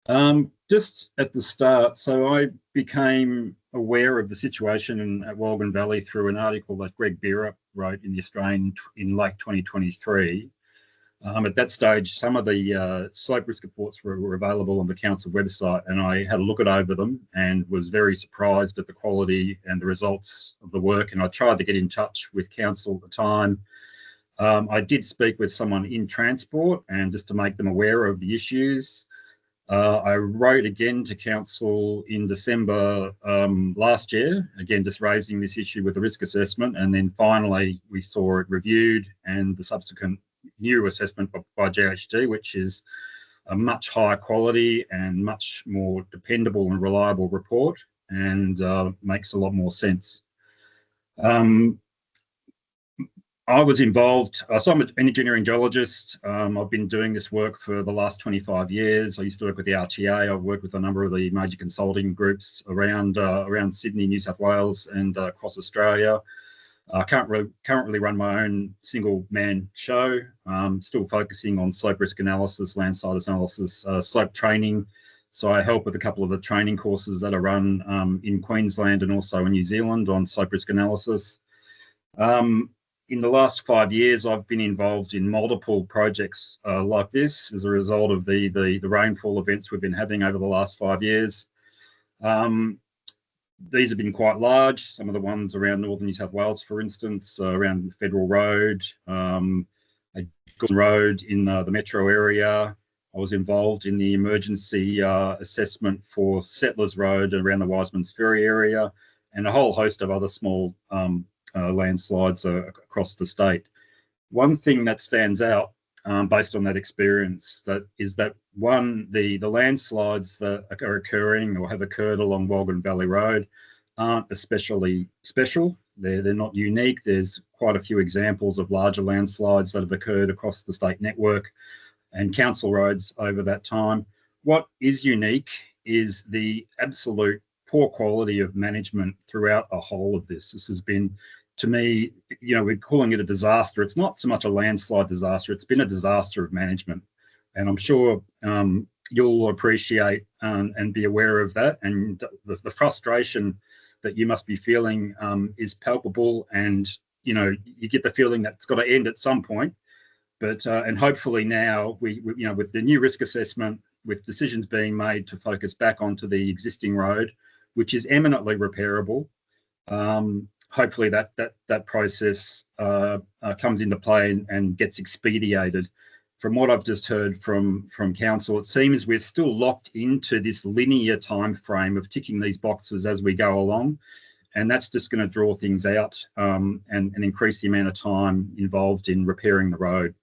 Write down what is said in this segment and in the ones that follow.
Just at the start, so I became aware of the situation at Wolgan Valley through an article that Greg Beerup wrote in the Australian in late 2023. At that stage, some of the slope risk reports were available on the council website, and I had a look over them and was very surprised at the quality and the results of the work. And I tried to get in touch with council at the time. I did speak with someone in transport and just to make them aware of the issues. I wrote again to council in December last year, again just raising this issue with the risk assessment, and then finally we saw it reviewed and the subsequent new assessment by GHD, which is a much higher quality and much more dependable and reliable report, and makes a lot more sense. I was involved, so I'm an engineering geologist. I've been doing this work for the last 25 years. I used to work with the RTA. I've worked with a number of the major consulting groups around Sydney, New South Wales, and across Australia. I currently run my own single-man show, still focusing on slope risk analysis, landslide analysis, slope training. So I help with a couple of the training courses that are run in Queensland and also in New Zealand on slope risk analysis. In the last 5 years, I've been involved in multiple projects like this as a result of the rainfall events we've been having over the last 5 years. These have been quite large. Some of the ones around northern New South Wales, for instance, around Federal Road, Road in the metro area. I was involved in the emergency assessment for Settlers Road around the Wiseman's Ferry area, and a whole host of other small landslides across the state. One thing that stands out based on that experience is that one, the landslides that are occurring or have occurred along Wolgan Valley Road aren't especially special. They're not unique. There's quite a few examples of larger landslides that have occurred across the state network and council roads over that time. What is unique is the absolute poor quality of management throughout the whole of this. This has been, to me, we're calling it a disaster. It's not so much a landslide disaster, it's been a disaster of management. And I'm sure you'll appreciate and be aware of that. And the frustration that you must be feeling is palpable. And, you get the feeling that it's got to end at some point. But, and hopefully now, we with the new risk assessment, with decisions being made to focus back onto the existing road, which is eminently repairable, hopefully that process comes into play and gets expedited. From what I've just heard from council, it seems we're still locked into this linear time frame of ticking these boxes as we go along, and that's just going to draw things out and increase the amount of time involved in repairing the road.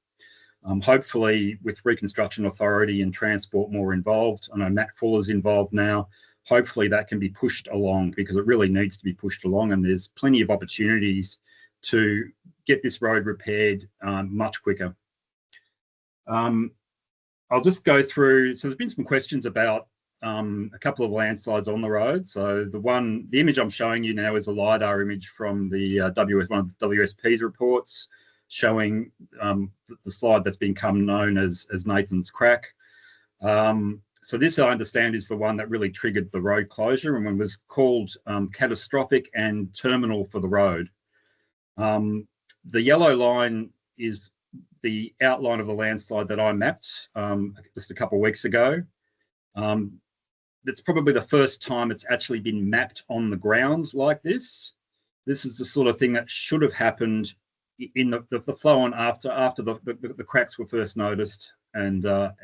Hopefully, with Reconstruction Authority and Transport more involved, I know Matt Fuller's involved now, hopefully that can be pushed along, because it really needs to be pushed along, and there's plenty of opportunities to get this road repaired much quicker. I'll just go through, so there's been some questions about a couple of landslides on the road. So the image I'm showing you now is a LiDAR image from the one of the WSP's reports, showing the slide that's become known as Nathan's Crack. So this, I understand, is the one that really triggered the road closure and was called catastrophic and terminal for the road. The yellow line is the outline of the landslide that I mapped just a couple of weeks ago. That's probably the first time it's actually been mapped on the ground like this. This is the sort of thing that should have happened in the flow on after the cracks were first noticed and the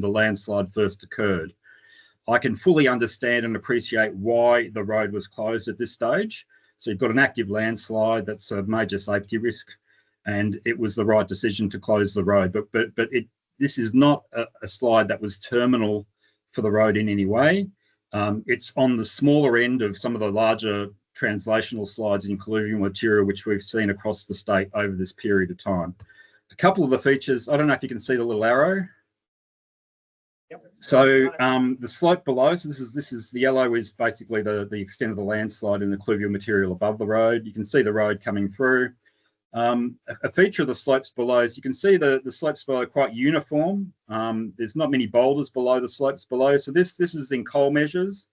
landslide first occurred. I can fully understand and appreciate why the road was closed at this stage. So you've got an active landslide that's a major safety risk, and it was the right decision to close the road. But this is not a slide that was terminal for the road in any way. It's on the smaller end of some of the larger translational slides in colluvial material, which we've seen across the state over this period of time. A couple of the features, I don't know if you can see the little arrow. Yep. So the slope below, so this is the yellow is basically the extent of the landslide in the colluvial material above the road. You can see the road coming through. A feature of the slopes below is you can see the slopes below are quite uniform. There's not many boulders below the slopes below. So this is in coal measures.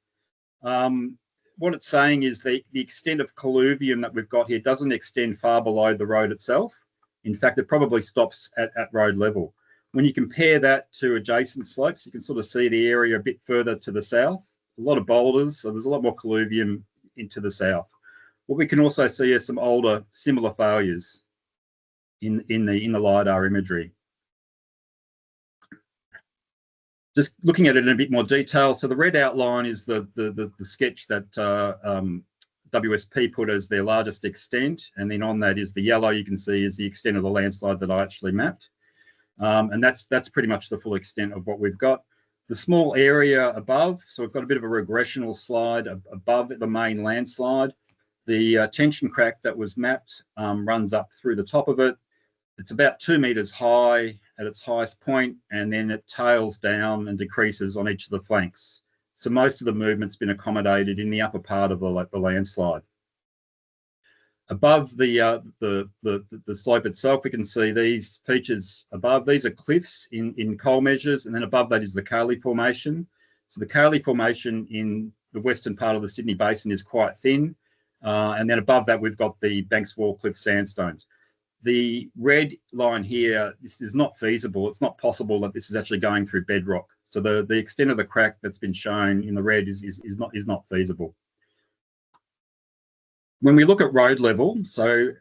What it's saying is the extent of colluvium that we've got here doesn't extend far below the road itself. In fact, it probably stops at road level. When you compare that to adjacent slopes, you can sort of see the area a bit further to the south. A lot of boulders, so there's a lot more colluvium into the south. What we can also see is some older similar failures in the LiDAR imagery. Just looking at it in a bit more detail. So the red outline is the sketch that WSP put as their largest extent, and then on that is the yellow. You can see is the extent of the landslide that I actually mapped, and that's pretty much the full extent of what we've got. The small area above, so we've got a bit of a regressional slide above the main landslide. The tension crack that was mapped runs up through the top of it. It's about 2 meters high at its highest point, and then it tails down and decreases on each of the flanks. So most of the movement's been accommodated in the upper part of the landslide. Above the slope itself, we can see these features above. These are cliffs in coal measures, and then above that is the Cayley Formation. So the Cayley Formation in the western part of the Sydney Basin is quite thin, and then above that we've got the Banks Wall Cliff sandstones. The red line here, this is not feasible. It's not possible that this is actually going through bedrock. So the extent of the crack that's been shown in the red is not feasible. When we look at road level,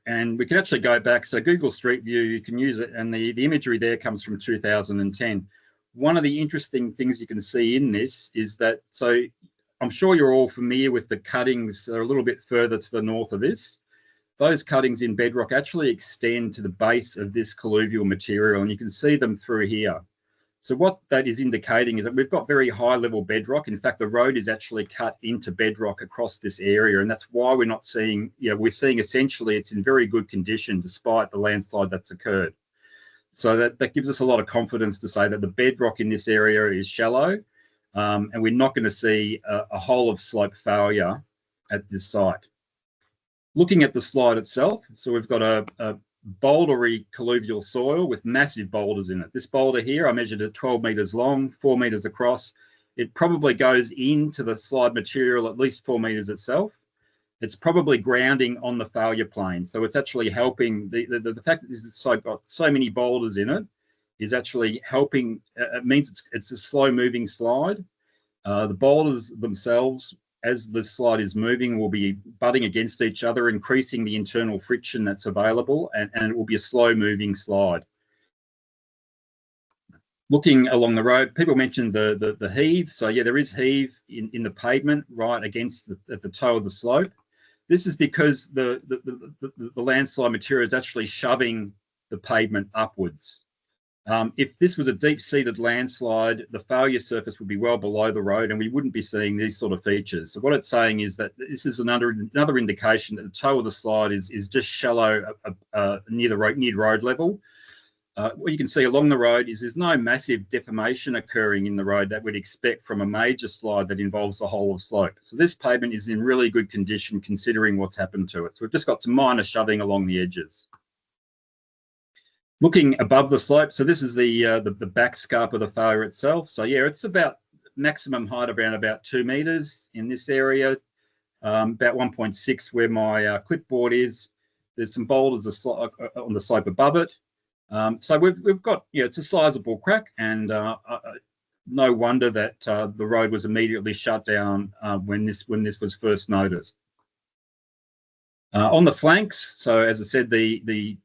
and we can actually go back, so Google Street View, you can use it, and the imagery there comes from 2010. One of the interesting things you can see in this is that, so I'm sure you're all familiar with the cuttings that are a little bit further to the north of this. Those cuttings in bedrock actually extend to the base of this colluvial material, and you can see them through here. So what that is indicating is that we've got very high level bedrock. In fact, the road is actually cut into bedrock across this area, and that's why we're not seeing, we're seeing essentially it's in very good condition despite the landslide that's occurred. So that gives us a lot of confidence to say that the bedrock in this area is shallow, and we're not going to see a whole of slope failure at this site. Looking at the slide itself, so we've got a bouldery colluvial soil with massive boulders in it. This boulder here, I measured it 12 meters long, 4 meters across. It probably goes into the slide material at least 4 meters itself. It's probably grounding on the failure plane. So it's actually helping, the fact that this site got so many boulders in it is actually helping, it means it's a slow moving slide. The boulders themselves, as the slide is moving, will be butting against each other, increasing the internal friction that's available, and it will be a slow moving slide. Looking along the road, people mentioned the heave. So yeah, there is heave in the pavement right against at the toe of the slope. This is because the landslide material is actually shoving the pavement upwards. If this was a deep-seated landslide, the failure surface would be well below the road, and we wouldn't be seeing these sort of features. So what it's saying is that this is another indication that the toe of the slide is just shallow near road level. What you can see along the road is there's no massive deformation occurring in the road that we'd expect from a major slide that involves the whole of slope. So this pavement is in really good condition considering what's happened to it. So we've just got some minor shoving along the edges. Looking above the slope, so this is the back scarp of the failure itself. So yeah, it's about maximum height around about 2 meters in this area, about 1.6 where my clipboard is. There's some boulders on the slope above it. So we've got, it's a sizable crack, and no wonder that the road was immediately shut down when this was first noticed. On the flanks, so as I said, the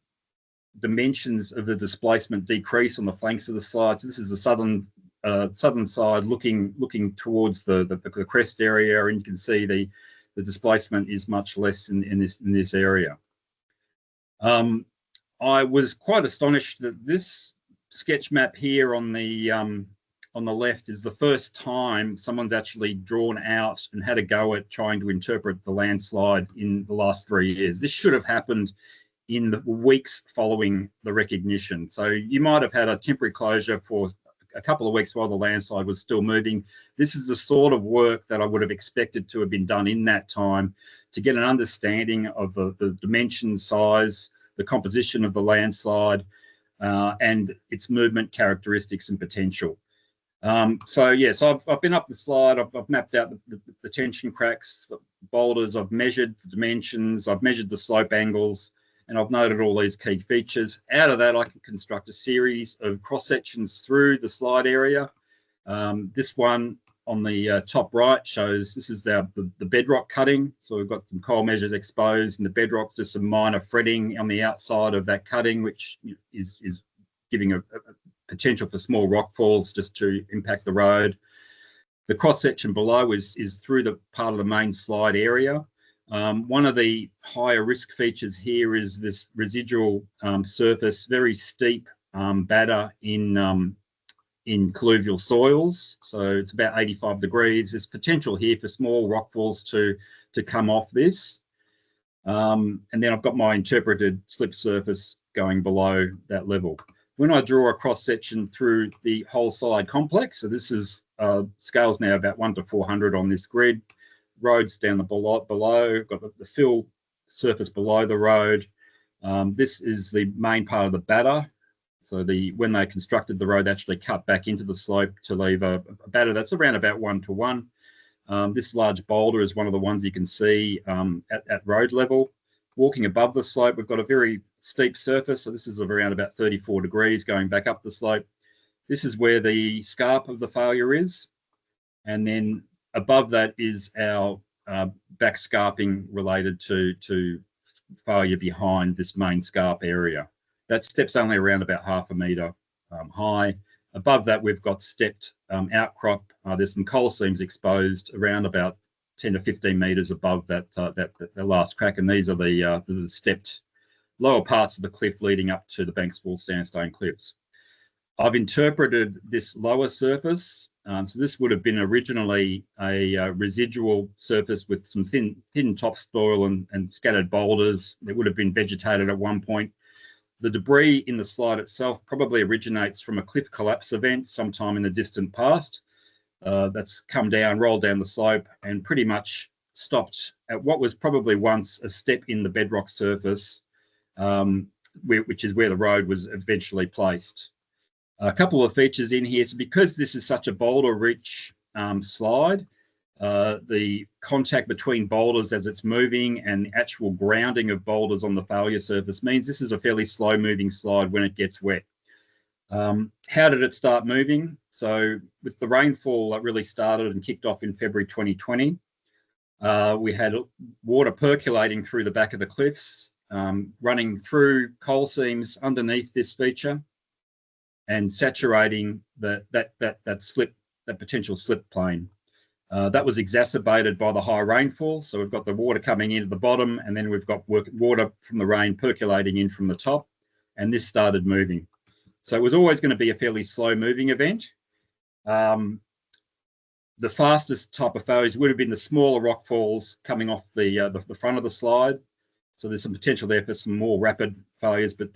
dimensions of the displacement decrease on the flanks of the slide. So this is the southern side looking towards the crest area, and you can see the displacement is much less in this area. I was quite astonished that this sketch map here on the left is the first time someone's actually drawn out and had a go at trying to interpret the landslide in the last 3 years. This should have happened in the weeks following the recognition. So you might have had a temporary closure for a couple of weeks while the landslide was still moving. This is the sort of work that I would have expected to have been done in that time to get an understanding of the dimension, size, the composition of the landslide, and its movement characteristics and potential. So I've been up the slide. I've mapped out the tension cracks, the boulders. I've measured the dimensions. I've measured the slope angles, and I've noted all these key features. Out of that, I can construct a series of cross sections through the slide area. This one on the top right shows this is the bedrock cutting. So we've got some coal measures exposed, and the bedrock's just some minor fretting on the outside of that cutting, which is giving a potential for small rock falls just to impact the road. The cross section below is through the part of the main slide area. One of the higher risk features here is this residual surface, very steep batter in colluvial soils. So it's about 85 degrees. There's potential here for small rock falls to come off this. And then I've got my interpreted slip surface going below that level. When I draw a cross section through the whole slide complex, so this is scales now about 1 to 400 on this grid, roads down the below, got the fill surface below the road. This is the main part of the batter. So when they constructed the road, they actually cut back into the slope to leave a batter that's around about 1 to 1. This large boulder is one of the ones you can see at road level. Walking above the slope, we've got a very steep surface. So this is around about 34 degrees going back up the slope. This is where the scarp of the failure is. And then above that is our back scarping related to failure behind this main scarp area. That step's only around about 1/2 metre high. Above that, we've got stepped outcrop. There's some coal seams exposed around about 10 to 15 metres above that last crack, and these are the stepped lower parts of the cliff leading up to the Banksville sandstone cliffs. I've interpreted this lower surface. So this would have been originally a residual surface with some thin topsoil and scattered boulders. It would have been vegetated at one point. The debris in the slide itself probably originates from a cliff collapse event sometime in the distant past. That's come down, rolled down the slope, and pretty much stopped at what was probably once a step in the bedrock surface, which is where the road was eventually placed. A couple of features in here. So because this is such a boulder-rich slide, the contact between boulders as it's moving and the actual grounding of boulders on the failure surface means this is a fairly slow-moving slide when it gets wet. How did it start moving? So with the rainfall that really started and kicked off in February 2020, we had water percolating through the back of the cliffs, running through coal seams underneath this feature and saturating that potential slip plane. That was exacerbated by the high rainfall. So we've got the water coming in at the bottom, and then we've got water from the rain percolating in from the top, and this started moving. So it was always going to be a fairly slow moving event. The fastest type of failures would have been the smaller rock falls coming off the front of the slide. So there's some potential there for some more rapid failures, but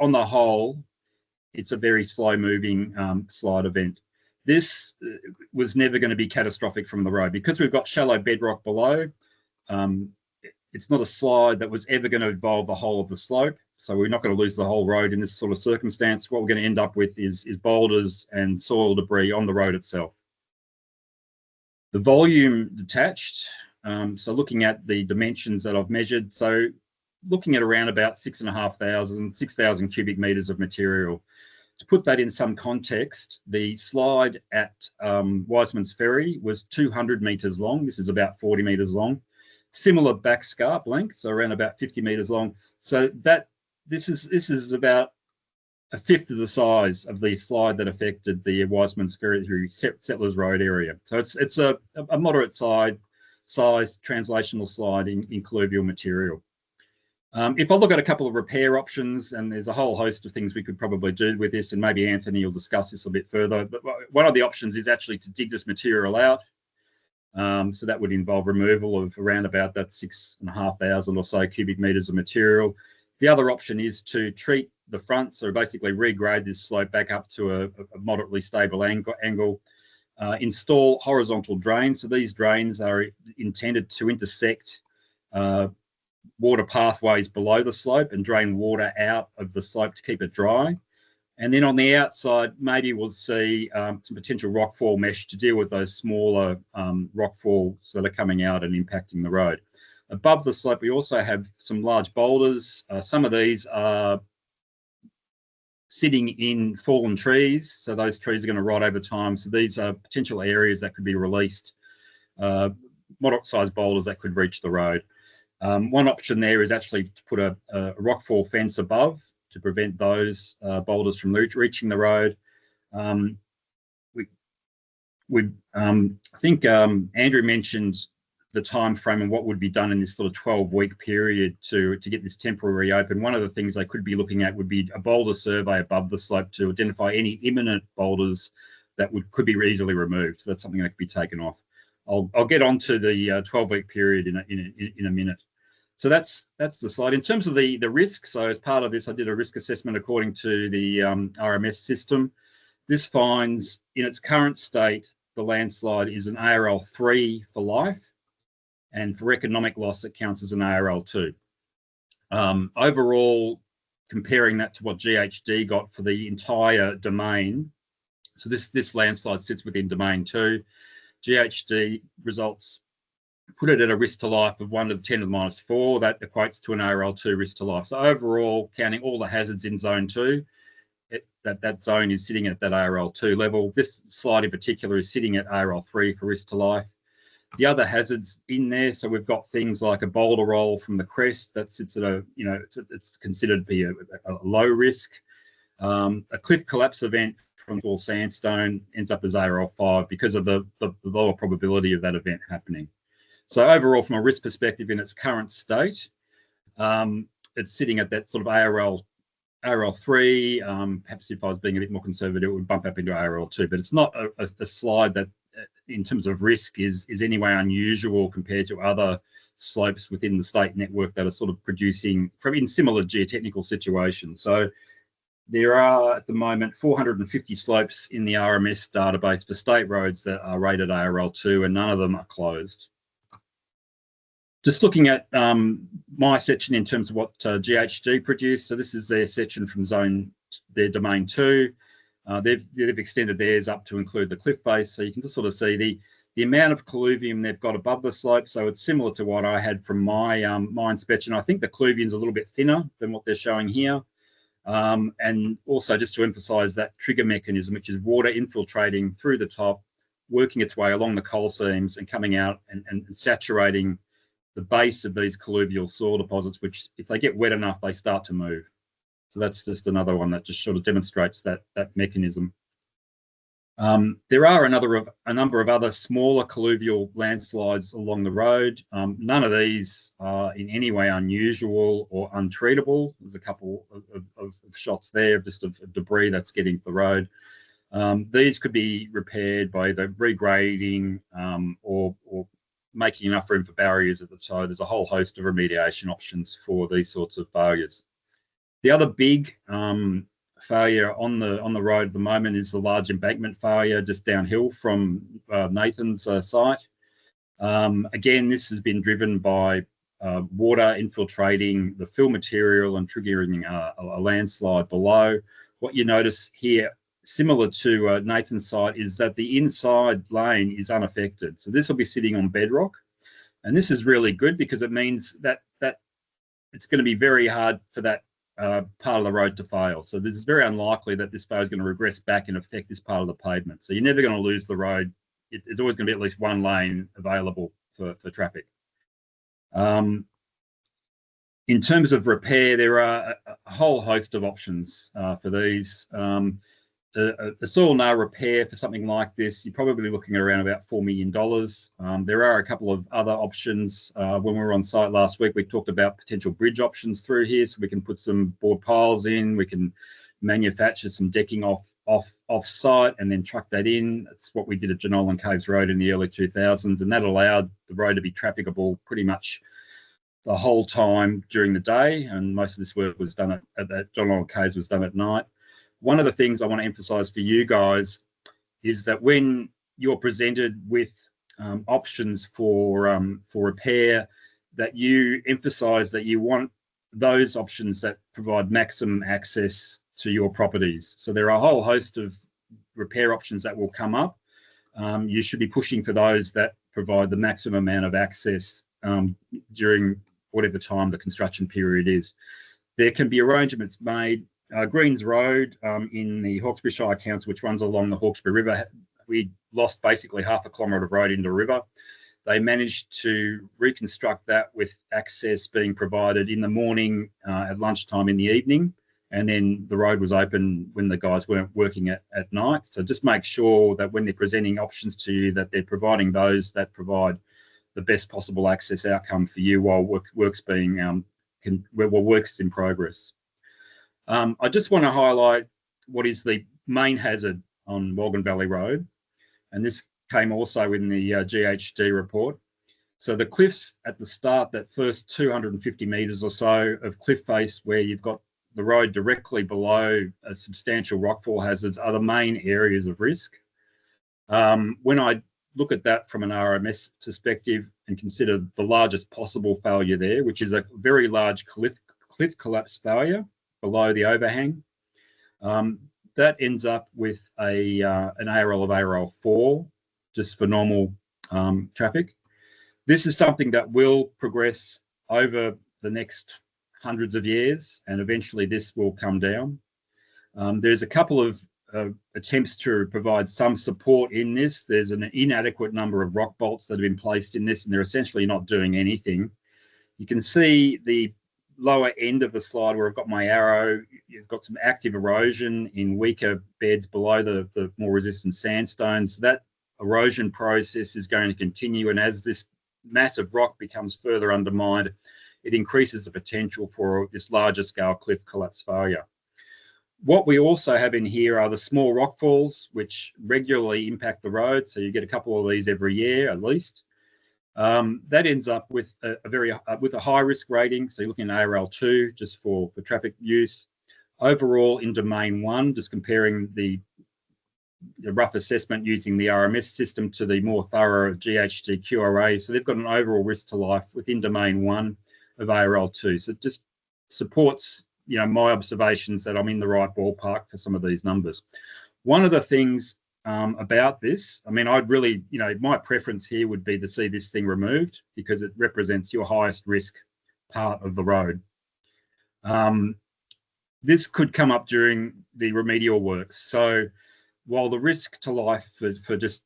on the whole, it's a very slow moving slide event. This was never going to be catastrophic from the road because we've got shallow bedrock below. It's not a slide that was ever going to involve the whole of the slope. So we're not going to lose the whole road in this sort of circumstance. What we're going to end up with is boulders and soil debris on the road itself. The volume detached. So looking at the dimensions that I've measured. So looking at around about 6,000 cubic metres of material. To put that in some context, the slide at Wiseman's Ferry was 200 metres long. This is about 40 metres long. Similar back scarp length, so around about 50 metres long. So this is about a fifth of the size of the slide that affected the Wiseman's Ferry through Settlers Road area. So it's a moderate sized translational slide in colluvial material. If I look at a couple of repair options, and there's a whole host of things we could probably do with this, and maybe Anthony will discuss this a bit further, but one of the options is actually to dig this material out. So that would involve removal of around about that 6,500 or so cubic metres of material. The other option is to treat the front, so basically regrade this slope back up to a moderately stable angle, install horizontal drains. So these drains are intended to intersect water pathways below the slope and drain water out of the slope to keep it dry. And then on the outside, maybe we'll see some potential rockfall mesh to deal with those smaller rockfalls that are coming out and impacting the road. Above the slope, we also have some large boulders. Some of these are sitting in fallen trees, so those trees are going to rot over time. So these are potential areas that could be released, moderate-sized boulders that could reach the road. One option there is actually to put a rockfall fence above to prevent those boulders from reaching the road. I think Andrew mentioned the time frame and what would be done in this sort of 12-week period to get this temporary open. One of the things they could be looking at would be a boulder survey above the slope to identify any imminent boulders that could be easily removed. So that's something that could be taken off. I'll get on to the 12-week period in a minute. So that's the slide. In terms of the risk, so as part of this, I did a risk assessment according to the RMS system. This finds, in its current state, the landslide is an ARL 3 for life, and for economic loss, it counts as an ARL 2. Overall, comparing that to what GHD got for the entire domain, so this landslide sits within domain 2. GHD results put it at a risk to life of 1 to the 10 to the minus 4. That equates to an ARL 2 risk to life. So overall, counting all the hazards in zone 2, that zone is sitting at that ARL 2 level. This slide in particular is sitting at ARL 3 for risk to life. The other hazards in there, so we've got things like a boulder roll from the crest that sits at it's considered to be a low risk. A cliff collapse event from all sandstone ends up as ARL 5 because of the lower probability of that event happening. So overall, from a risk perspective, in its current state, it's sitting at that sort of ARL 3. Perhaps if I was being a bit more conservative, it would bump up into ARL 2. But it's not a slide that, in terms of risk, is anyway unusual compared to other slopes within the state network that are sort of producing in similar geotechnical situations. So there are at the moment 450 slopes in the RMS database for state roads that are rated ARL 2, and none of them are closed. Just looking at my section in terms of what GHD produced. So this is their section from their domain 2. They've extended theirs up to include the cliff face. So you can just sort of see the amount of colluvium they've got above the slope. So it's similar to what I had from my inspection. I think the colluvium's a little bit thinner than what they're showing here. And also just to emphasize that trigger mechanism, which is water infiltrating through the top, working its way along the coal seams and coming out and saturating the base of these colluvial soil deposits, which if they get wet enough, they start to move. So that's just another one that just sort of demonstrates that mechanism. There are a number of other smaller colluvial landslides along the road. None of these are in any way unusual or untreatable. There's a couple of shots there just of debris that's getting to the road. These could be repaired by either regrading or making enough room for barriers at the toe. There's a whole host of remediation options for these sorts of failures. The other big failure on the road at the moment is the large embankment failure just downhill from Nathan's site. Again, this has been driven by water infiltrating the fill material and triggering a landslide below. What you notice here, similar to Nathan's site, is that the inside lane is unaffected. So this will be sitting on bedrock. And this is really good because it means that it's going to be very hard for that part of the road to fail. So this is very unlikely that this failure is going to regress back and affect this part of the pavement. So you're never going to lose the road. It's always going to be at least one lane available for traffic. In terms of repair, there are a whole host of options for these. A soil nail repair for something like this, you're probably looking at around about $4 million. There are a couple of other options. When we were on site last week, we talked about potential bridge options through here, so we can put some board piles in, we can manufacture some decking off site and then truck that in. That's what we did at Jenolan Caves Road in the early 2000s, and that allowed the road to be trafficable pretty much the whole time during the day, and most of this work was done at Jenolan Caves was done at night. One of the things I want to emphasize for you guys is that when you're presented with options for repair, that you emphasise that you want those options that provide maximum access to your properties. So there are a whole host of repair options that will come up. You should be pushing for those that provide the maximum amount of access during whatever time the construction period is. There can be arrangements made. Greens Road in the Hawkesbury Shire Council, which runs along the Hawkesbury River, we lost basically half a kilometre of road into the river. They managed to reconstruct that with access being provided in the morning, at lunchtime, in the evening, and then the road was open when the guys weren't working at night. So just make sure that when they're presenting options to you, that they're providing those that provide the best possible access outcome for you while work's being work's in progress. I just want to highlight what is the main hazard on Wolgan Valley Road, and this came also in the GHD report. So the cliffs at the start, that first 250 metres or so of cliff face where you've got the road directly below a substantial rockfall hazards, are the main areas of risk. When I look at that from an RMS perspective and consider the largest possible failure there, which is a very large cliff collapse failure below the overhang, that ends up with an ARL of ARL 4 just for normal traffic. This is something that will progress over the next hundreds of years, and eventually this will come down. There's a couple of attempts to provide some support in this. There's an inadequate number of rock bolts that have been placed in this, and they're essentially not doing anything. You can see the lower end of the slide where I've got my arrow. You've got some active erosion in weaker beds below the more resistant sandstones. That erosion process is going to continue, and as this mass of rock becomes further undermined, it increases the potential for this larger scale cliff collapse failure. What we also have in here are the small rock falls, which regularly impact the road. So you get a couple of these every year at least. That ends up with a high risk rating. So you're looking at ARL 2 just for traffic use. Overall in domain 1, just comparing the rough assessment using the RMS system to the more thorough GHD QRA. So they've got an overall risk to life within domain 1 of ARL 2. So it just supports, you know, my observations that I'm in the right ballpark for some of these numbers. One of the things about this, I mean, I'd really, you know, my preference here would be to see this thing removed because it represents your highest risk part of the road. This could come up during the remedial works. So while the risk to life for just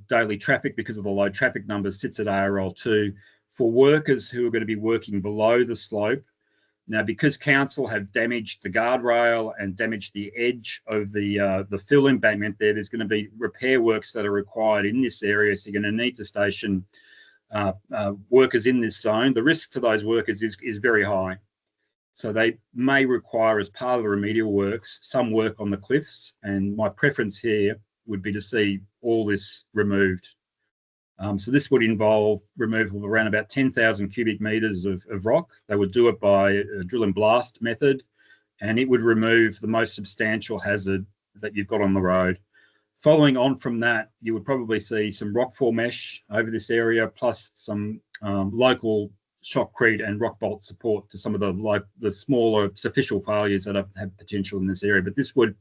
daily traffic because of the low traffic numbers sits at ARL 2, for workers who are going to be working below the slope, now because council have damaged the guardrail and damaged the edge of the fill embankment there's going to be repair works that are required in this area. So you're going to need to station workers in this zone. The risk to those workers is very high. So they may require, as part of the remedial works, some work on the cliffs. And my preference here would be to see all this removed. So this would involve removal of around about 10,000 cubic metres of rock. They would do it by a drill and blast method, and it would remove the most substantial hazard that you've got on the road. Following on from that, you would probably see some rockfall mesh over this area, plus some local shotcrete and rock bolt support to some of the smaller superficial failures that have potential in this area. But this would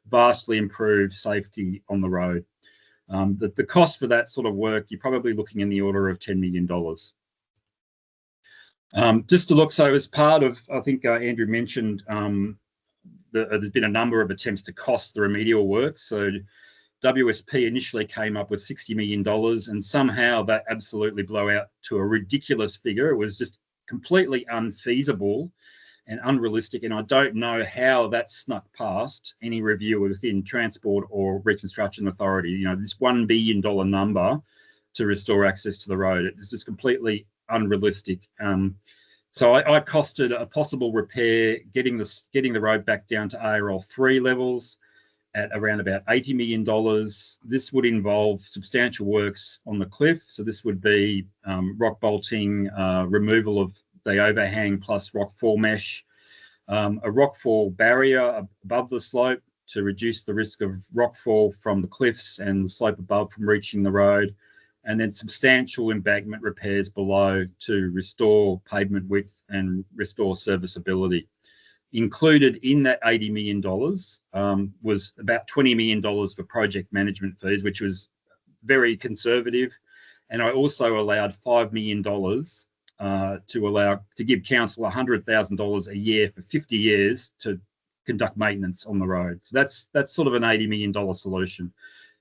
vastly improve safety on the road. The cost for that sort of work, you're probably looking in the order of $10 million. Just to look, so as part of, I think Andrew mentioned, there's been a number of attempts to cost the remedial work. So WSP initially came up with $60 million, and somehow that absolutely blew out to a ridiculous figure. It was just completely unfeasible and unrealistic, and I don't know how that snuck past any review within Transport or Reconstruction Authority. You know, this $1 billion number to restore access to the road, it's just completely unrealistic. So I costed a possible repair, getting the road back down to ARL 3 levels at around about $80 million. This would involve substantial works on the cliff. So this would be rock bolting, removal of the overhang plus rockfall mesh, a rockfall barrier above the slope to reduce the risk of rockfall from the cliffs and the slope above from reaching the road, and then substantial embankment repairs below to restore pavement width and restore serviceability. Included in that $80 million was about $20 million for project management fees, which was very conservative. And I also allowed $5 million to give council $100,000 a year for 50 years to conduct maintenance on the road. So that's sort of an $80 million solution.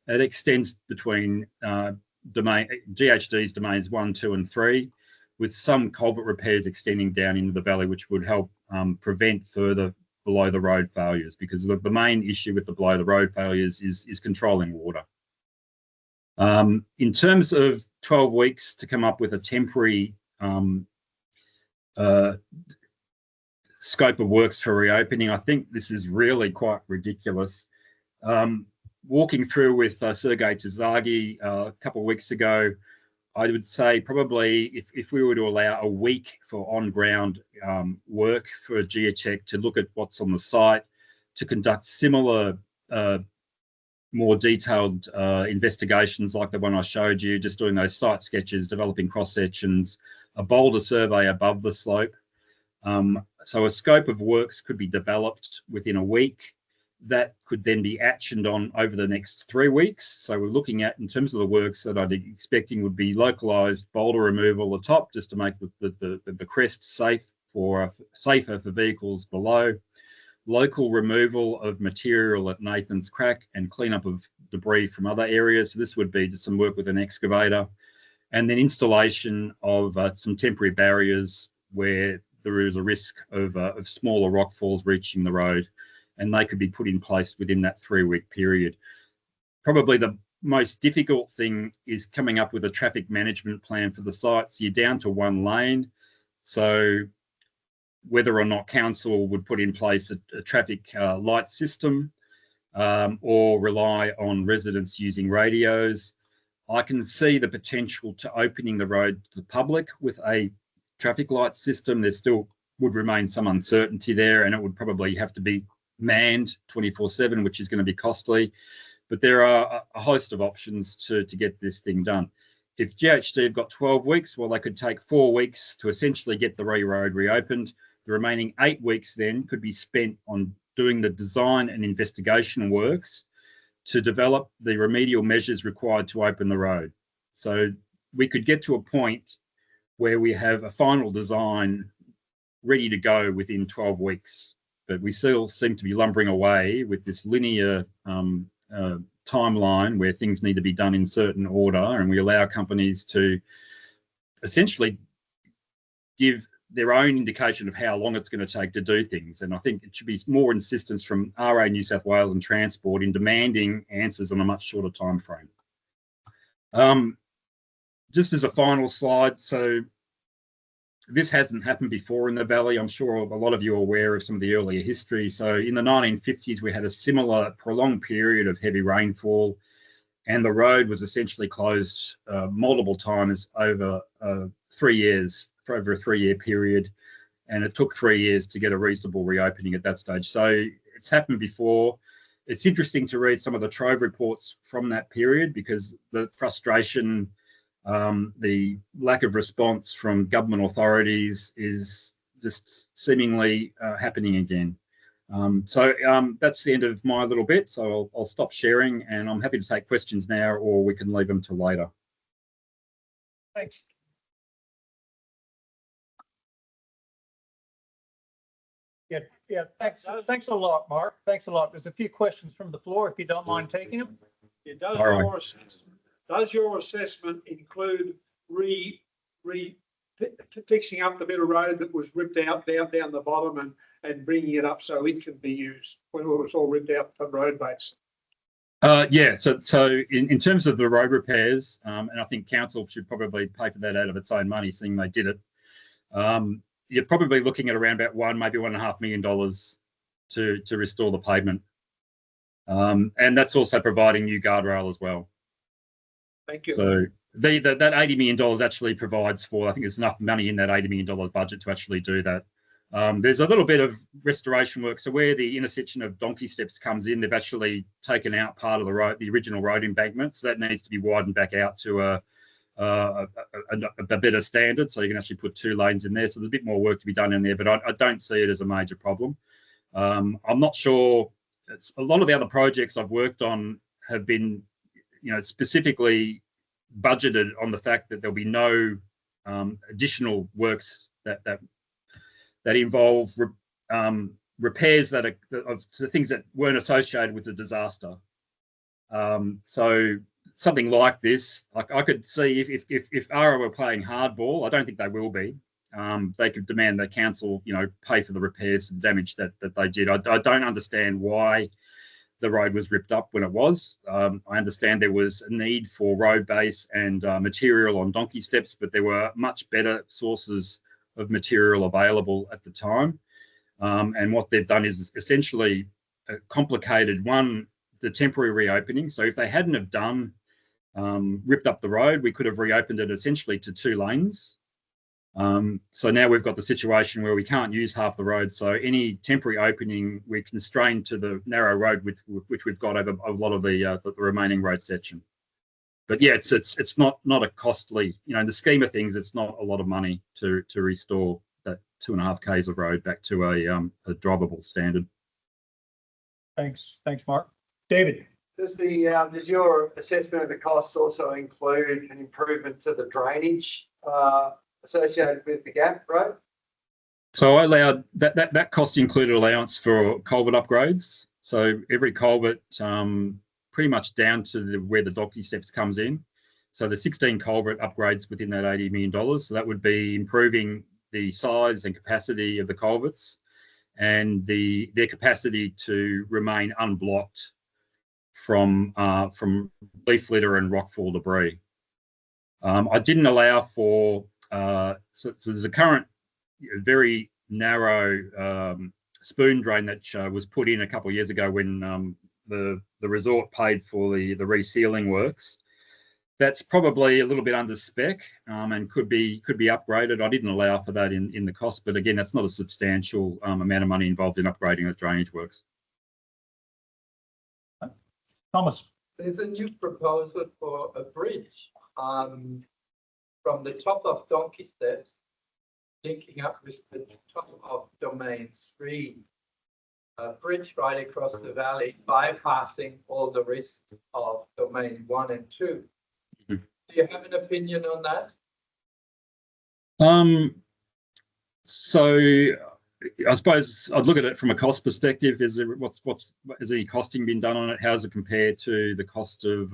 It extends between GHD's domains 1, 2, and 3, with some culvert repairs extending down into the valley, which would help prevent further below the road failures, because the main issue with the below the road failures is controlling water. In terms of 12 weeks to come up with a temporary scope of works for reopening, I think this is really quite ridiculous. Walking through with Sergei Tazagi a couple of weeks ago, I would say probably if we were to allow a week for on-ground work for a geotech to look at what's on the site, to conduct similar more detailed investigations like the one I showed you, just doing those site sketches, developing cross-sections, a boulder survey above the slope. So a scope of works could be developed within a week. That could then be actioned on over the next 3 weeks. So we're looking at, in terms of the works that I'd be expecting, would be localised boulder removal at the top, just to make the crest safer for vehicles below. Local removal of material at Nathan's Crack and cleanup of debris from other areas. So this would be just some work with an excavator, and then installation of some temporary barriers where there is a risk of smaller rockfalls reaching the road, and they could be put in place within that 3-week period. Probably the most difficult thing is coming up with a traffic management plan for the site. So you're down to 1 lane. So whether or not council would put in place a traffic light system or rely on residents using radios. I can see the potential to opening the road to the public with a traffic light system. There still would remain some uncertainty there, and it would probably have to be manned 24/7, which is going to be costly. But there are a host of options to get this thing done. If GHD have got 12 weeks, well, they could take 4 weeks to essentially get the road reopened. The remaining 8 weeks then could be spent on doing the design and investigation works to develop the remedial measures required to open the road. So we could get to a point where we have a final design ready to go within 12 weeks. But we still seem to be lumbering away with this linear timeline where things need to be done in certain order, and we allow companies to essentially give their own indication of how long it's going to take to do things. And I think it should be more insistence from RA New South Wales and Transport in demanding answers on a much shorter time frame. Just as a final slide, so this hasn't happened before in the Valley. I'm sure a lot of you are aware of some of the earlier history. So in the 1950s, we had a similar prolonged period of heavy rainfall, and the road was essentially closed multiple times over 3 years, for over a 3-year period. And it took 3 years to get a reasonable reopening at that stage. So it's happened before. It's interesting to read some of the Trove reports from that period, because the frustration, the lack of response from government authorities is just seemingly happening again. So that's the end of my little bit. So I'll stop sharing, and I'm happy to take questions now, or we can leave them till later. Thanks. Yeah, thanks. Thanks a lot, Mark. Thanks a lot. There's a few questions from the floor, if you don't mind taking them. Yeah, does your assessment include fixing up the bit of road that was ripped out down the bottom and bringing it up so it can be used when it was all ripped out from road base? Yeah, so in terms of the road repairs, and I think council should probably pay for that out of its own money, seeing they did it. You're probably looking at around about maybe $1.5 million to restore the pavement, and that's also providing new guardrail as well. Thank you. So that $80 million actually provides for, I think there's enough money in that $80 million budget to actually do that. There's a little bit of restoration work. So where the intersection of Donkey Steps comes in, they've actually taken out part of the road, the original road embankment. So that needs to be widened back out to a better standard, so you can actually put 2 lanes in there. So there's a bit more work to be done in there, but I don't see it as a major problem. I'm not sure. A lot of the other projects I've worked on have been, specifically budgeted on the fact that there'll be no additional works that involve repairs that are of things that weren't associated with the disaster. So something like this, I could see if ARA were playing hardball, I don't think they will be. They could demand the council, pay for the repairs for the damage that they did. I don't understand why the road was ripped up when it was. I understand there was a need for road base and material on donkey steps, but there were much better sources of material available at the time. And what they've done is essentially complicated, the temporary reopening. So if they hadn't have done ripped up the road, we could have reopened it essentially to 2 lanes. So now we've got the situation where we can't use half the road. So any temporary opening, we're constrained to the narrow road which we've got over a lot of the remaining road section. But yeah, it's not a costly, in the scheme of things, it's not a lot of money to restore that 2.5 k's of road back to a drivable standard. Thanks, Mark. David. Does your assessment of the costs also include an improvement to the drainage associated with the gap road? So I allowed that cost included allowance for culvert upgrades. So every culvert, pretty much down to where the donkey steps comes in. So the 16 culvert upgrades within that $80 million. So that would be improving the size and capacity of the culverts and their capacity to remain unblocked from leaf litter and rockfall debris. I didn't allow for so there's a current very narrow spoon drain that was put in a couple of years ago when the resort paid for the resealing works. That's probably a little bit under spec and could be upgraded. I didn't allow for that in the cost, but again, that's not a substantial amount of money involved in upgrading the drainage works. Thomas. There's a new proposal for a bridge from the top of Donkey Steps, linking up with the top of Domain 3. A bridge right across the valley, bypassing all the risks of Domain 1 and 2. Mm-hmm. Do you have an opinion on that? So I suppose I'd look at it from a cost perspective. Is any costing been done on it? How does it compare to the cost of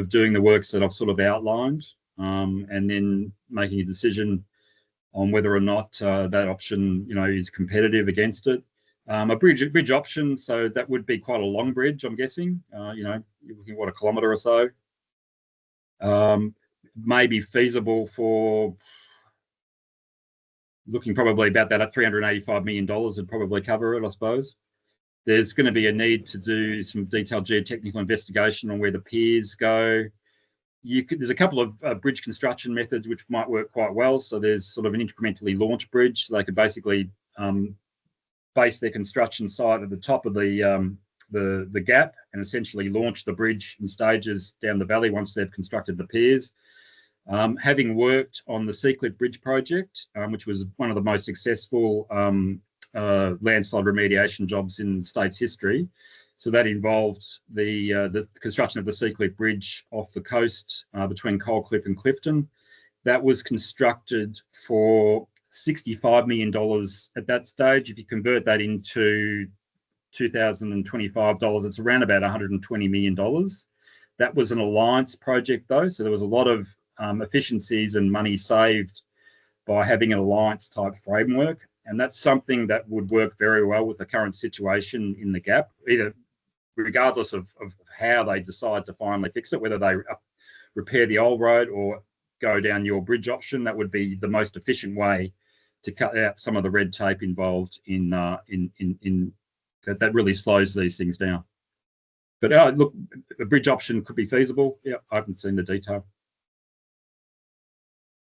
doing the works that I've sort of outlined, and then making a decision on whether or not that option, is competitive against it. A bridge option, so that would be quite a long bridge, I'm guessing. You're looking at what, 1 kilometre or so. May be feasible for. Looking probably about that at $385 million would probably cover it, I suppose. There's going to be a need to do some detailed geotechnical investigation on where the piers go. There's a couple of bridge construction methods which might work quite well. So there's sort of an incrementally launched bridge. So they could basically base their construction site at the top of the gap and essentially launch the bridge in stages down the valley once they've constructed the piers. Having worked on the Seacliff Bridge project, which was one of the most successful landslide remediation jobs in the state's history, so that involved the construction of the Seacliff Bridge off the coast between Coalcliff and Clifton. That was constructed for $65 million at that stage. If you convert that into 2025 dollars, it's around about $120 million. That was an alliance project though, so there was a lot of efficiencies and money saved by having an alliance type framework, and that's something that would work very well with the current situation in the gap, either regardless of how they decide to finally fix it, whether they repair the old road or go down your bridge option. That would be the most efficient way to cut out some of the red tape involved in that really slows these things down. But look, a bridge option could be feasible. Yeah, I haven't seen the detail.